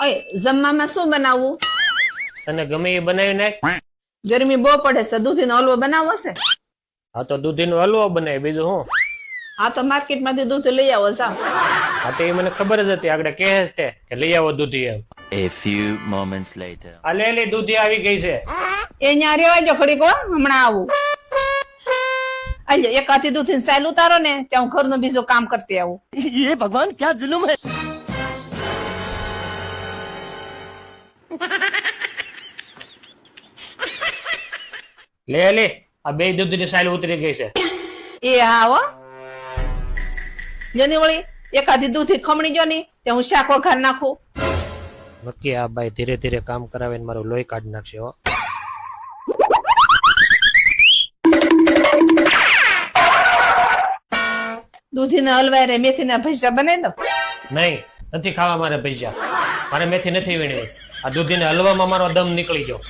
ઓય જમવામાં શું બનાવવું? તને ગમે એ બનાવી નાખ. ગરમી બહુ પડે છે, દૂધીનો હલવો બનાવવો છે. હા તો દૂધીનો હલવો બનાય, બીજું હું? હા તો માર્કેટમાંથી દૂધ લઈ આવો જાઓ. હા તો એ મને ખબર જ હતી, આગળ કહે જ તે કે લઈ આવો દૂધી એમ. A few moments later. આ લે દૂધી આવી ગઈ છે. એ અહીંયા રેવા જો ઘડીક હો, હમણાં આવું. અલ્યો એક હાથી દૂધીને સાઈલ ઉતારો ને ત્યાં હું ઘરનું બીજું કામ કરતી આવું. ये भगवान क्या जुल्म है. લે આ બે દૂધીની સાઈલ ઉતરી ગઈ છે. એ હા હો. જોની વળી એક હાથી દૂધી ખમણી જો ની ત્યાં હું શાક વઘાર નાખું. નક્કી આ બાઈ ધીરે ધીરે કામ કરાવે ને મારું લોહી કાઢી નાખશે હો. દૂધીના હલવાઈ રે મેથીના ભજીયા બનાવી દો. નહીં, નથી ખાવા મારે ભજીયા. મારે મેથી નથી વીણવી. આ દૂધીને હલવામાં મારો દમ નીકળી ગયો.